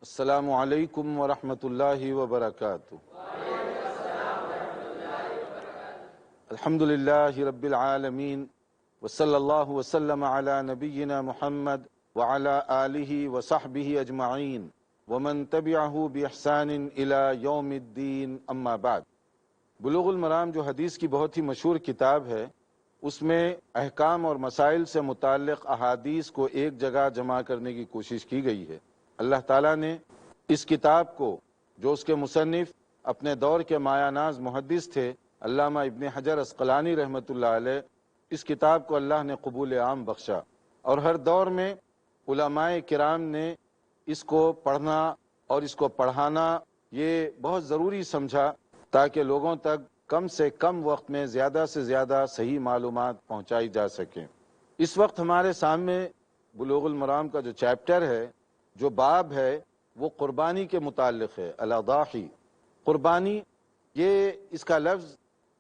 السلام علیکم ورحمۃ اللہ وبرکاتہ۔ الحمد للہ رب العالمین وصلی اللہ وسلم علی نبینا محمد وعلی آلہ وصحبہ اجمعین ومن تبعہ باحسان الی یوم الدین، اما بعد۔ بلوغ المرام جو حدیث کی بہت ہی مشہور کتاب ہے، اس میں احکام اور مسائل سے متعلق احادیث کو ایک جگہ جمع کرنے کی کوشش کی گئی ہے۔ اللہ تعالیٰ نے اس کتاب کو، جو اس کے مصنف اپنے دور کے مایہ ناز محدث تھے علامہ ابن حجر عسقلانی رحمۃ اللہ علیہ، اس کتاب کو اللہ نے قبول عام بخشا، اور ہر دور میں علماء کرام نے اس کو پڑھنا اور اس کو پڑھانا یہ بہت ضروری سمجھا، تاکہ لوگوں تک کم سے کم وقت میں زیادہ سے زیادہ صحیح معلومات پہنچائی جا سکیں۔ اس وقت ہمارے سامنے بلوغ المرام کا جو چیپٹر ہے، جو باب ہے، وہ قربانی کے متعلق ہے۔ الاضاحی، قربانی، یہ اس کا لفظ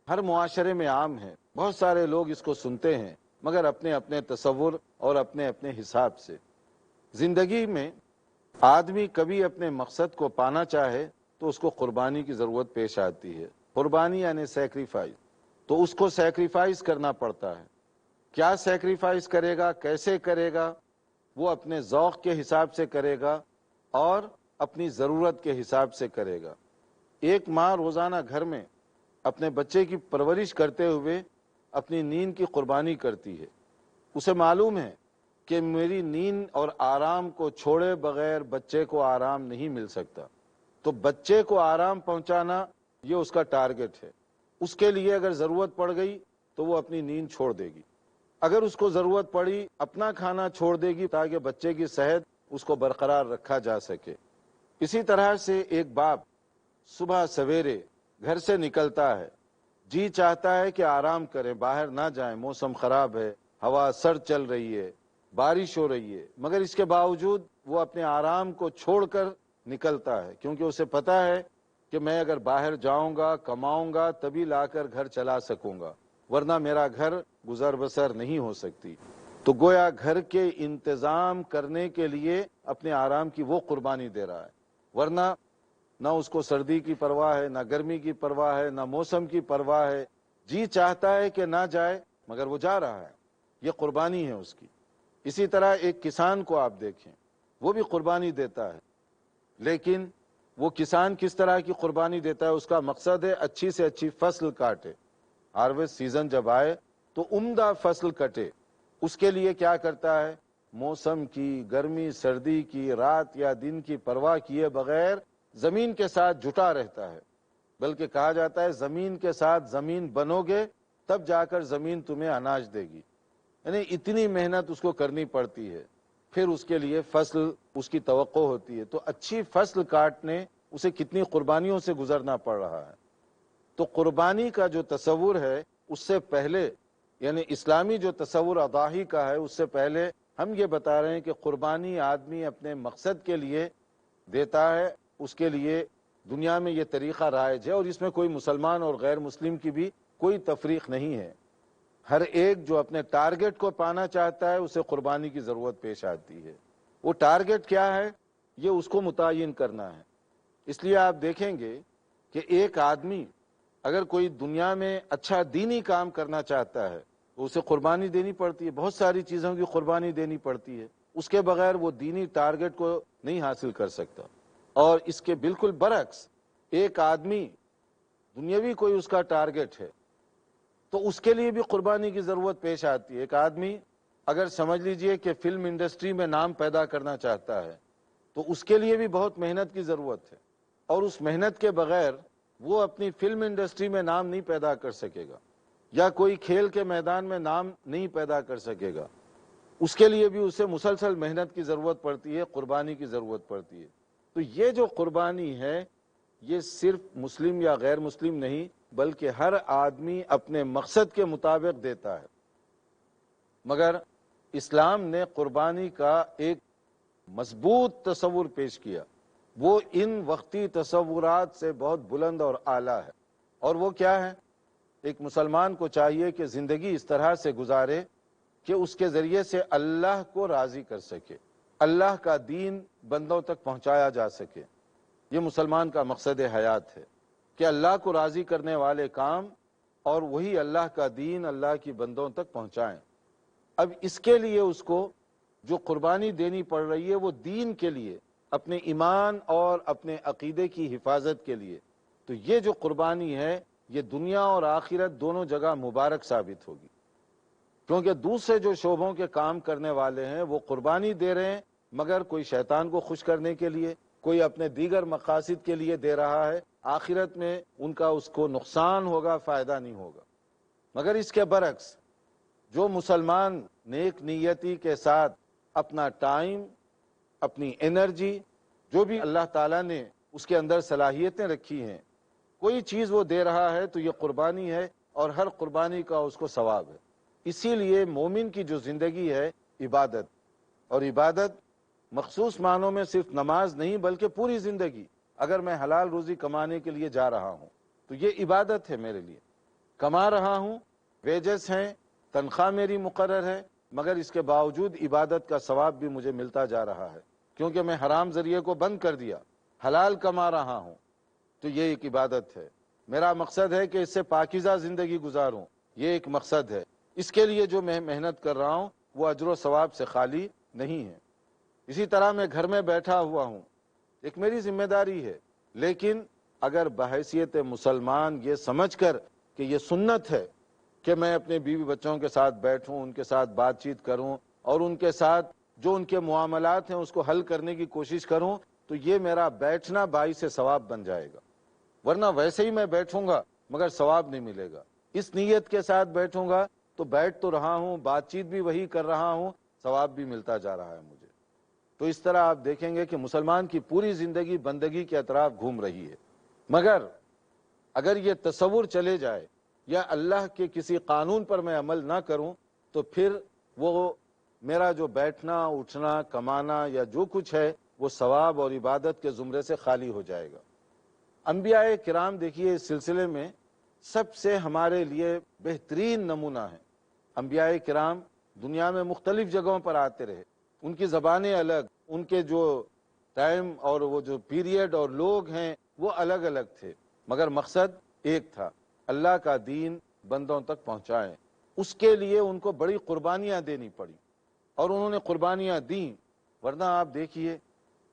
ہر معاشرے میں عام ہے، بہت سارے لوگ اس کو سنتے ہیں، مگر اپنے اپنے تصور اور اپنے اپنے حساب سے۔ زندگی میں آدمی کبھی اپنے مقصد کو پانا چاہے تو اس کو قربانی کی ضرورت پیش آتی ہے۔ قربانی یعنی سیکریفائز، تو اس کو سیکریفائز کرنا پڑتا ہے۔ کیا سیکریفائز کرے گا، کیسے کرے گا؟ وہ اپنے ذوق کے حساب سے کرے گا اور اپنی ضرورت کے حساب سے کرے گا۔ ایک ماں روزانہ گھر میں اپنے بچے کی پرورش کرتے ہوئے اپنی نیند کی قربانی کرتی ہے۔ اسے معلوم ہے کہ میری نیند اور آرام کو چھوڑے بغیر بچے کو آرام نہیں مل سکتا، تو بچے کو آرام پہنچانا یہ اس کا ٹارگٹ ہے۔ اس کے لیے اگر ضرورت پڑ گئی تو وہ اپنی نیند چھوڑ دے گی، اگر اس کو ضرورت پڑی اپنا کھانا چھوڑ دے گی، تاکہ بچے کی صحت اس کو برقرار رکھا جا سکے۔ اسی طرح سے ایک باپ صبح سویرے گھر سے نکلتا ہے، جی چاہتا ہے کہ آرام کریں، باہر نہ جائیں، موسم خراب ہے، ہوا سرد چل رہی ہے، بارش ہو رہی ہے، مگر اس کے باوجود وہ اپنے آرام کو چھوڑ کر نکلتا ہے، کیونکہ اسے پتا ہے کہ میں اگر باہر جاؤں گا، کماؤں گا، تبھی لا کر گھر چلا سکوں گا، ورنہ میرا گھر گزر بسر نہیں ہو سکتی۔ تو گویا گھر کے انتظام کرنے کے لیے اپنے آرام کی وہ قربانی دے رہا ہے، ورنہ نہ اس کو سردی کی پرواہ ہے، نہ گرمی کی پرواہ ہے، نہ موسم کی پرواہ ہے، جی چاہتا ہے کہ نہ جائے مگر وہ جا رہا ہے، یہ قربانی ہے اس کی۔ اسی طرح ایک کسان کو آپ دیکھیں، وہ بھی قربانی دیتا ہے، لیکن وہ کسان کس طرح کی قربانی دیتا ہے؟ اس کا مقصد ہے اچھی سے اچھی فصل کاٹے، ہارویسٹ سیزن جب آئے تو عمدہ فصل کٹے۔ اس کے لیے کیا کرتا ہے؟ موسم کی، گرمی سردی کی، رات یا دن کی پرواہ کیے بغیر زمین کے ساتھ جٹا رہتا ہے، بلکہ کہا جاتا ہے زمین کے ساتھ زمین بنو گے تب جا کر زمین تمہیں اناج دے گی، یعنی اتنی محنت اس کو کرنی پڑتی ہے، پھر اس کے لیے فصل اس کی توقع ہوتی ہے۔ تو اچھی فصل کاٹنے اسے کتنی قربانیوں سے گزرنا پڑ رہا ہے۔ تو قربانی کا جو تصور ہے اس سے پہلے، یعنی اسلامی جو تصور اضاحی کا ہے، اس سے پہلے ہم یہ بتا رہے ہیں کہ قربانی آدمی اپنے مقصد کے لیے دیتا ہے، اس کے لیے دنیا میں یہ طریقہ رائج ہے، اور اس میں کوئی مسلمان اور غیر مسلم کی بھی کوئی تفریق نہیں ہے۔ ہر ایک جو اپنے ٹارگٹ کو پانا چاہتا ہے اسے قربانی کی ضرورت پیش آتی ہے۔ وہ ٹارگٹ کیا ہے یہ اس کو متعین کرنا ہے۔ اس لیے آپ دیکھیں گے کہ ایک آدمی اگر کوئی دنیا میں اچھا دینی کام کرنا چاہتا ہے تو اسے قربانی دینی پڑتی ہے، بہت ساری چیزوں کی قربانی دینی پڑتی ہے، اس کے بغیر وہ دینی ٹارگٹ کو نہیں حاصل کر سکتا۔ اور اس کے بالکل برعکس، ایک آدمی دنیاوی کوئی اس کا ٹارگٹ ہے تو اس کے لیے بھی قربانی کی ضرورت پیش آتی ہے۔ ایک آدمی اگر سمجھ لیجئے کہ فلم انڈسٹری میں نام پیدا کرنا چاہتا ہے تو اس کے لیے بھی بہت محنت کی ضرورت ہے، اور اس محنت کے بغیر وہ اپنی فلم انڈسٹری میں نام نہیں پیدا کر سکے گا، یا کوئی کھیل کے میدان میں نام نہیں پیدا کر سکے گا۔ اس کے لیے بھی اسے مسلسل محنت کی ضرورت پڑتی ہے، قربانی کی ضرورت پڑتی ہے۔ تو یہ جو قربانی ہے یہ صرف مسلم یا غیر مسلم نہیں، بلکہ ہر آدمی اپنے مقصد کے مطابق دیتا ہے۔ مگر اسلام نے قربانی کا ایک مضبوط تصور پیش کیا، وہ ان وقتی تصورات سے بہت بلند اور اعلیٰ ہے۔ اور وہ کیا ہے؟ ایک مسلمان کو چاہیے کہ زندگی اس طرح سے گزارے کہ اس کے ذریعے سے اللہ کو راضی کر سکے۔ اللہ کا دین بندوں تک پہنچایا جا سکے۔ یہ مسلمان کا مقصد حیات ہے کہ اللہ کو راضی کرنے والے کام اور وہی اللہ کا دین اللہ کی بندوں تک پہنچائیں۔ اب اس کے لیے اس کو جو قربانی دینی پڑ رہی ہے وہ دین کے لیے، اپنے ایمان اور اپنے عقیدے کی حفاظت کے لیے، تو یہ جو قربانی ہے یہ دنیا اور آخرت دونوں جگہ مبارک ثابت ہوگی، کیونکہ دوسرے جو شعبوں کے کام کرنے والے ہیں وہ قربانی دے رہے ہیں، مگر کوئی شیطان کو خوش کرنے کے لیے، کوئی اپنے دیگر مقاصد کے لیے دے رہا ہے، آخرت میں ان کا اس کو نقصان ہوگا، فائدہ نہیں ہوگا۔ مگر اس کے برعکس جو مسلمان نیک نیتی کے ساتھ اپنا ٹائم، اپنی انرجی، جو بھی اللہ تعالیٰ نے اس کے اندر صلاحیتیں رکھی ہیں، کوئی چیز وہ دے رہا ہے تو یہ قربانی ہے، اور ہر قربانی کا اس کو ثواب ہے۔ اسی لیے مومن کی جو زندگی ہے عبادت، اور عبادت مخصوص معنوں میں صرف نماز نہیں بلکہ پوری زندگی، اگر میں حلال روزی کمانے کے لیے جا رہا ہوں تو یہ عبادت ہے میرے لیے، کما رہا ہوں، ویجز ہیں، تنخواہ میری مقرر ہے، مگر اس کے باوجود عبادت کا ثواب بھی مجھے ملتا جا رہا ہے، کیونکہ میں حرام ذریعے کو بند کر دیا، حلال کما رہا ہوں، تو یہ ایک عبادت ہے۔ میرا مقصد ہے کہ اس سے پاکیزہ زندگی گزاروں، یہ ایک مقصد ہے۔ اس کے لیے جو میں محنت کر رہا ہوں وہ اجر و ثواب سے خالی نہیں ہے۔ اسی طرح میں گھر میں بیٹھا ہوا ہوں، ایک میری ذمہ داری ہے، لیکن اگر بحیثیت مسلمان یہ سمجھ کر کہ یہ سنت ہے کہ میں اپنے بیوی بچوں کے ساتھ بیٹھوں، ان کے ساتھ بات چیت کروں، اور ان کے ساتھ جو ان کے معاملات ہیں اس کو حل کرنے کی کوشش کروں، تو یہ میرا بیٹھنا باعث ثواب بن جائے گا، ورنہ ویسے ہی میں بیٹھوں گا مگر ثواب نہیں ملے گا۔ اس نیت کے ساتھ بیٹھوں گا تو بیٹھ تو رہا ہوں، بات چیت بھی وہی کر رہا ہوں، ثواب بھی ملتا جا رہا ہے مجھے۔ تو اس طرح آپ دیکھیں گے کہ مسلمان کی پوری زندگی بندگی کے اطراف گھوم رہی ہے، مگر اگر یہ تصور چلے جائے یا اللہ کے کسی قانون پر میں عمل نہ کروں تو پھر وہ میرا جو بیٹھنا، اٹھنا، کمانا یا جو کچھ ہے وہ ثواب اور عبادت کے زمرے سے خالی ہو جائے گا۔ انبیاء کرام دیکھیے اس سلسلے میں سب سے ہمارے لیے بہترین نمونہ ہیں۔ انبیاء کرام دنیا میں مختلف جگہوں پر آتے رہے، ان کی زبانیں الگ، ان کے جو ٹائم اور وہ جو پیریڈ اور لوگ ہیں وہ الگ الگ تھے، مگر مقصد ایک تھا، اللہ کا دین بندوں تک پہنچائیں۔ اس کے لیے ان کو بڑی قربانیاں دینی پڑی، اور انہوں نے قربانیاں دیں، ورنہ آپ دیکھیے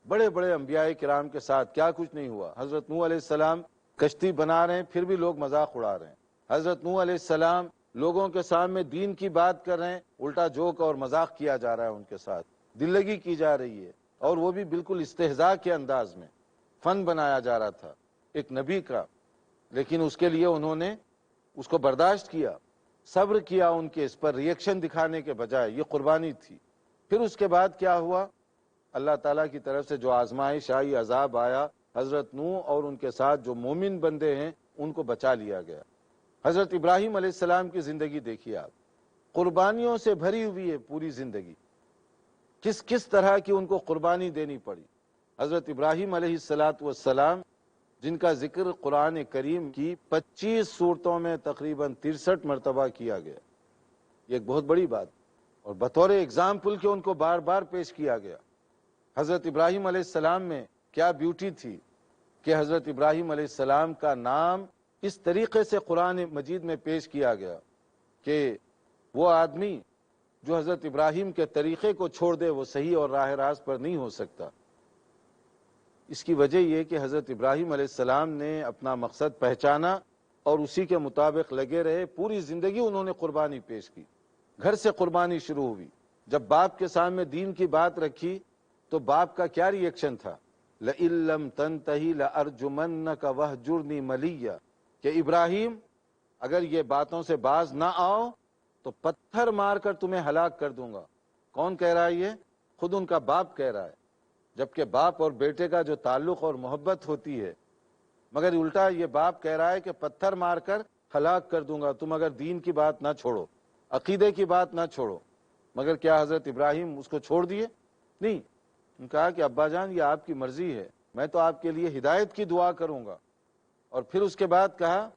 بڑے بڑے انبیاء کرام کے ساتھ کیا کچھ نہیں ہوا۔ حضرت نوح علیہ السلام کشتی بنا رہے ہیں پھر بھی لوگ مذاق اڑا رہے ہیں، حضرت نوح علیہ السلام لوگوں کے سامنے دین کی بات کر رہے ہیں، الٹا جوک اور مذاق کیا جا رہا ہے، ان کے ساتھ دل لگی کی جا رہی ہے، اور وہ بھی بالکل استہزاء کے انداز میں، فن بنایا جا رہا تھا ایک نبی کا، لیکن اس کے لیے انہوں نے اس کو برداشت کیا، صبر کیا، ان کے اس پر ریئیکشن دکھانے کے بجائے، یہ قربانی تھی۔ پھر اس کے بعد کیا ہوا؟ اللہ تعالیٰ کی طرف سے جو آزمائش آئی، عذاب آیا، حضرت نوح اور ان کے ساتھ جو مومن بندے ہیں ان کو بچا لیا گیا۔ حضرت ابراہیم علیہ السلام کی زندگی دیکھیے آپ، قربانیوں سے بھری ہوئی ہے پوری زندگی، کس کس طرح کی ان کو قربانی دینی پڑی۔ حضرت ابراہیم علیہ السلام جن کا ذکر قرآن کریم کی 25 صورتوں میں تقریباً 63 مرتبہ کیا گیا، یہ ایک بہت بڑی بات، اور بطور اگزامپل کہ ان کو بار بار پیش کیا گیا۔ حضرت ابراہیم علیہ السلام میں کیا بیوٹی تھی کہ حضرت ابراہیم علیہ السلام کا نام اس طریقے سے قرآن مجید میں پیش کیا گیا کہ وہ آدمی جو حضرت ابراہیم کے طریقے کو چھوڑ دے وہ صحیح اور راہ راست پر نہیں ہو سکتا۔ اس کی وجہ یہ کہ حضرت ابراہیم علیہ السلام نے اپنا مقصد پہچانا اور اسی کے مطابق لگے رہے، پوری زندگی انہوں نے قربانی پیش کی، گھر سے قربانی شروع ہوئی۔ جب باپ کے سامنے دین کی بات رکھی تو باپ کا کیا ری ایکشن تھا؟ لَإِن لَّمْ تَنْتَهِ لَأَرْجُمَنَّكَ وَاهْجُرْنِي مَلِيًّا، کہ ابراہیم اگر یہ باتوں سے باز نہ آؤ تو پتھر مار کر تمہیں ہلاک کر دوں گا۔ کون کہہ رہا ہے یہ؟ خود ان کا باپ کہہ رہا ہے، جبکہ باپ اور بیٹے کا جو تعلق اور محبت ہوتی ہے، مگر الٹا یہ باپ کہہ رہا ہے کہ پتھر مار کر ہلاک کر دوں گا تم اگر دین کی بات نہ چھوڑو، عقیدے کی بات نہ چھوڑو۔ مگر کیا حضرت ابراہیم اس کو چھوڑ دیے؟ نہیں، انہوں نے کہا کہ ابا جان یہ آپ کی مرضی ہے، میں تو آپ کے لیے ہدایت کی دعا کروں گا۔ اور پھر اس کے بعد کہا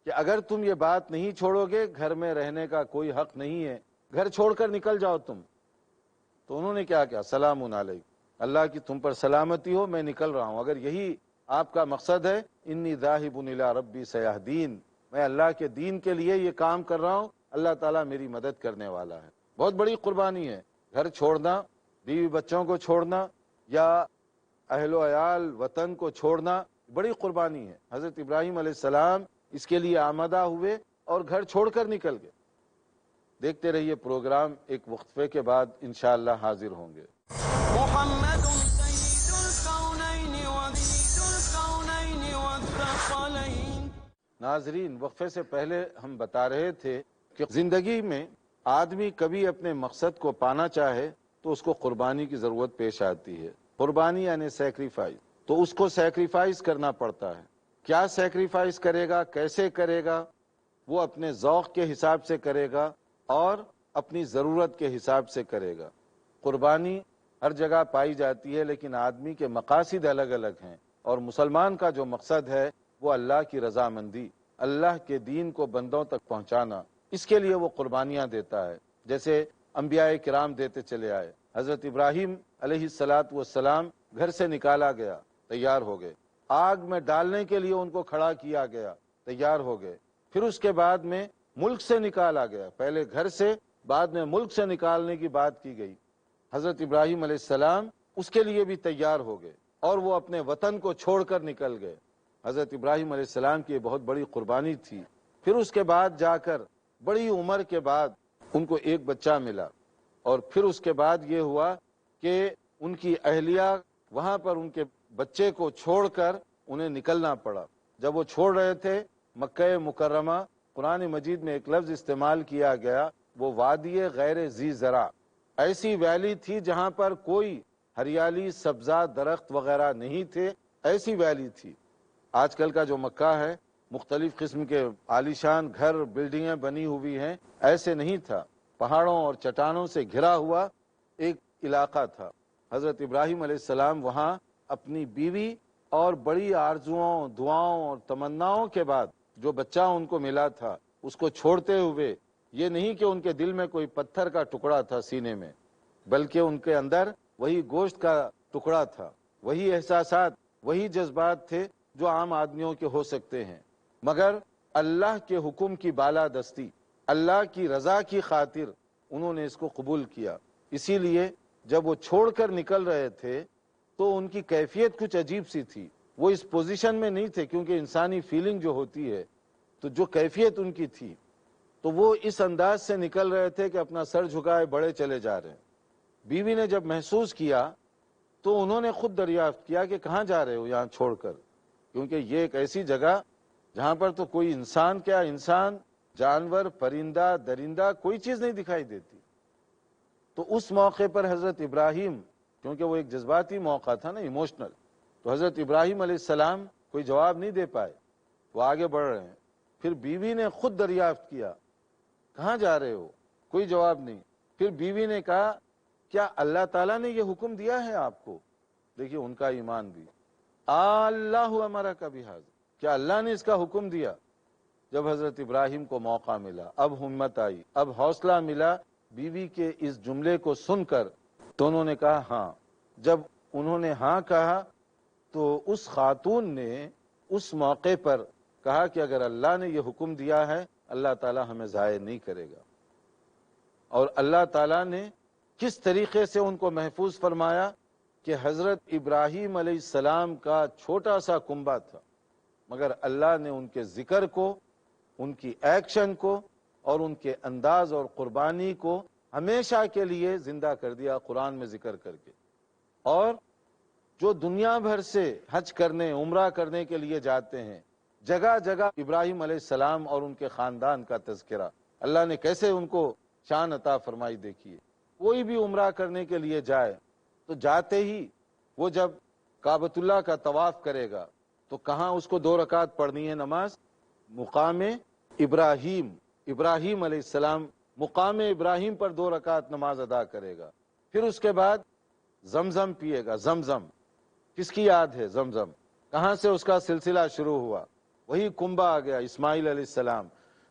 کہ اگر تم یہ بات نہیں چھوڑو گے گھر میں رہنے کا کوئی حق نہیں ہے، گھر چھوڑ کر نکل جاؤ تم۔ تو انہوں نے کیا کیا؟ سلام علیک، اللہ کی تم پر سلامتی ہو، میں نکل رہا ہوں۔ اگر یہی آپ کا مقصد ہے، انی ذاہب الی ربی سیہدین، میں اللہ کے دین کے لیے یہ کام کر رہا ہوں، اللہ تعالیٰ میری مدد کرنے والا ہے۔ بہت بڑی قربانی ہے، گھر چھوڑنا، بیوی بچوں کو چھوڑنا، یا اہل و عیال وطن کو چھوڑنا، بڑی قربانی ہے۔ حضرت ابراہیم علیہ السلام اس کے لیے آمادہ ہوئے اور گھر چھوڑ کر نکل گئے۔ دیکھتے رہیے پروگرام، ایک وقفے کے بعد انشاءاللہ حاضر ہوں گے۔ محمد سید الکونین وسید الکونین والثقلین۔ ناظرین، وقفے سے پہلے ہم بتا رہے تھے کہ زندگی میں آدمی کبھی اپنے مقصد کو پانا چاہے تو اس کو قربانی کی ضرورت پیش آتی ہے۔ قربانی یعنی سیکریفائز، تو اس کو سیکریفائز کرنا پڑتا ہے۔ کیا سیکریفائز کرے گا، کیسے کرے گا؟ وہ اپنے ذوق کے حساب سے کرے گا اور اپنی ضرورت کے حساب سے کرے گا۔ قربانی ہر جگہ پائی جاتی ہے، لیکن آدمی کے مقاصد الگ الگ ہیں، اور مسلمان کا جو مقصد ہے وہ اللہ کی رضامندی، اللہ کے دین کو بندوں تک پہنچانا، اس کے لیے وہ قربانیاں دیتا ہے۔ جیسے انبیاء کرام دیتے چلے آئے۔ حضرت ابراہیم علیہ السلام گھر سے نکالا گیا، تیار ہو گئے۔ آگ میں ڈالنے کے لیے ان کو کھڑا کیا گیا، تیار ہو گئے۔ پھر اس کے بعد میں ملک سے نکالا گیا، پہلے گھر سے، بعد میں ملک سے نکالنے کی بات کی گئی۔ حضرت ابراہیم علیہ السلام اس کے لیے بھی تیار ہو گئے اور وہ اپنے وطن کو چھوڑ کر نکل گئے۔ حضرت ابراہیم علیہ السلام کی یہ بہت بڑی قربانی تھی۔ پھر اس کے بعد جا کر بڑی عمر کے بعد ان کو ایک بچہ ملا، اور پھر اس کے بعد یہ ہوا کہ ان کی اہلیہ وہاں پر ان کے بچے کو چھوڑ کر انہیں نکلنا پڑا۔ جب وہ چھوڑ رہے تھے مکہ مکرمہ، قرآن مجید میں ایک لفظ استعمال کیا گیا، وہ وادی غیر ذی زرع، ایسی ویلی تھی جہاں پر کوئی ہریالی، سبزہ، درخت وغیرہ نہیں تھے، ایسی ویلی تھی۔ آج کل کا جو مکہ ہے، مختلف قسم کے عالیشان گھر، بلڈنگیں بنی ہوئی ہیں، ایسے نہیں تھا۔ پہاڑوں اور چٹانوں سے گھرا ہوا ایک علاقہ تھا۔ حضرت ابراہیم علیہ السلام وہاں اپنی بیوی اور بڑی آرزوؤں، دعاؤں اور تمناؤں کے بعد جو بچہ ان کو ملا تھا، اس کو چھوڑتے ہوئے، یہ نہیں کہ ان کے دل میں کوئی پتھر کا ٹکڑا تھا سینے میں، بلکہ ان کے اندر وہی گوشت کا ٹکڑا تھا، وہی احساسات، وہی جذبات تھے جو عام آدمیوں کے ہو سکتے ہیں، مگر اللہ کے حکم کی بالادستی، اللہ کی رضا کی خاطر انہوں نے اس کو قبول کیا۔ اسی لیے جب وہ چھوڑ کر نکل رہے تھے تو ان کی کیفیت کچھ عجیب سی تھی۔ وہ اس پوزیشن میں نہیں تھے، کیونکہ انسانی فیلنگ جو ہوتی ہے، تو جو کیفیت ان کی تھی، تو وہ اس انداز سے نکل رہے تھے کہ اپنا سر جھکائے بڑے چلے جا رہے ہیں۔ بیوی نے جب محسوس کیا تو انہوں نے خود دریافت کیا کہ کہاں جا رہے ہو یہاں چھوڑ کر، کیونکہ یہ ایک ایسی جگہ جہاں پر تو کوئی انسان، کیا انسان، جانور، پرندہ، درندہ، کوئی چیز نہیں دکھائی دیتی۔ تو اس موقع پر حضرت ابراہیم، کیونکہ وہ ایک جذباتی موقع تھا نا، ایموشنل، تو حضرت ابراہیم علیہ السلام کوئی جواب نہیں دے پائے، وہ آگے بڑھ رہے ہیں۔ پھر بیوی نے خود دریافت کیا، کہاں جا رہے ہو؟ کوئی جواب نہیں۔ پھر بیوی نے کہا، کیا اللہ تعالیٰ نے یہ حکم دیا ہے آپ کو؟ دیکھیے ان کا ایمان بھی، اللہ ہمارا کبھی حاضر، کیا اللہ نے اس کا حکم دیا؟ جب حضرت ابراہیم کو موقع ملا، اب ہمت آئی، اب حوصلہ ملا بیوی کے اس جملے کو سن کر، تو انہوں نے کہا ہاں۔ جب انہوں نے ہاں کہا تو اس خاتون نے اس موقع پر کہا کہ اگر اللہ نے یہ حکم دیا ہے، اللہ تعالیٰ ہمیں ضائع نہیں کرے گا۔ اور اللہ تعالیٰ نے کس طریقے سے ان کو محفوظ فرمایا کہ حضرت ابراہیم علیہ السلام کا چھوٹا سا کنبہ تھا، مگر اللہ نے ان کے ذکر کو، ان کی ایکشن کو اور ان کے انداز اور قربانی کو ہمیشہ کے لیے زندہ کر دیا قرآن میں ذکر کر کے۔ اور جو دنیا بھر سے حج کرنے، عمرہ کرنے کے لیے جاتے ہیں، جگہ جگہ ابراہیم علیہ السلام اور ان کے خاندان کا تذکرہ، اللہ نے کیسے ان کو شان عطا فرمائی دیکھیے۔ کوئی بھی عمرہ کرنے کے لیے جائے تو جاتے ہی وہ جب کعبۃ اللہ کا طواف کرے گا تو کہاں اس کو 2 رکعت پڑھنی ہے نماز؟ مقام ابراہیم، ابراہیم علیہ السلام، مقام ابراہیم پر 2 رکعت نماز ادا کرے گا۔ پھر اس کے بعد زمزم پیے گا۔ زمزم کس کی یاد ہے؟ زمزم کہاں سے اس کا سلسلہ شروع ہوا؟ وہی کنبہ آ گیا، اسماعیل علیہ السلام۔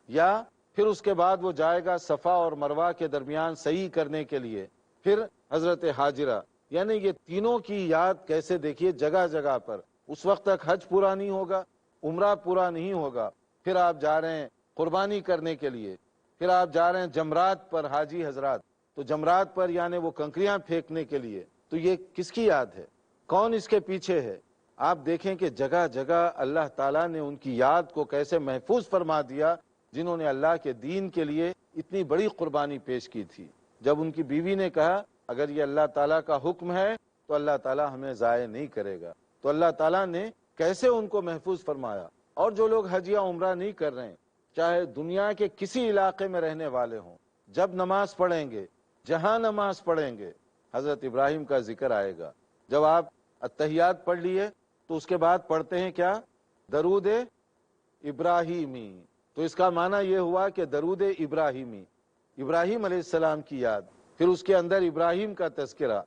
یا پھر اس کے بعد وہ جائے گا صفا اور مروہ کے درمیان سعی کرنے کے لیے، پھر حضرت حاجرہ، یعنی یہ تینوں کی یاد کیسے دیکھیے جگہ جگہ پر. اس وقت تک حج پورا نہیں ہوگا، عمرہ پورا نہیں ہوگا، پھر آپ جا رہے ہیں قربانی کرنے کے لیے، پھر آپ جا رہے ہیں جمرات پر حاجی حضرات، تو جمرات پر یعنی وہ کنکریاں پھینکنے کے لیے. تو یہ کس کی یاد ہے؟ کون اس کے پیچھے ہے؟ آپ دیکھیں کہ جگہ جگہ اللہ تعالیٰ نے ان کی یاد کو کیسے محفوظ فرما دیا، جنہوں نے اللہ کے دین کے لیے اتنی بڑی قربانی پیش کی تھی. جب ان کی بیوی نے کہا اگر یہ اللہ تعالیٰ کا حکم ہے تو اللہ تعالیٰ ہمیں ضائع نہیں کرے گا، تو اللہ تعالیٰ نے کیسے ان کو محفوظ فرمایا. اور جو لوگ حج یا عمرہ نہیں کر رہے ہیں، چاہے دنیا کے کسی علاقے میں رہنے والے ہوں، جب نماز پڑھیں گے، جہاں نماز پڑھیں گے، حضرت ابراہیم کا ذکر آئے گا. جب آپ اتحیات پڑھ لیے تو اس کے بعد پڑھتے ہیں کیا؟ درود ابراہیمی. تو اس کا معنی یہ ہوا کہ درود ابراہیمی، ابراہیم علیہ السلام کی یاد، پھر اس کے اندر ابراہیم کا تذکرہ.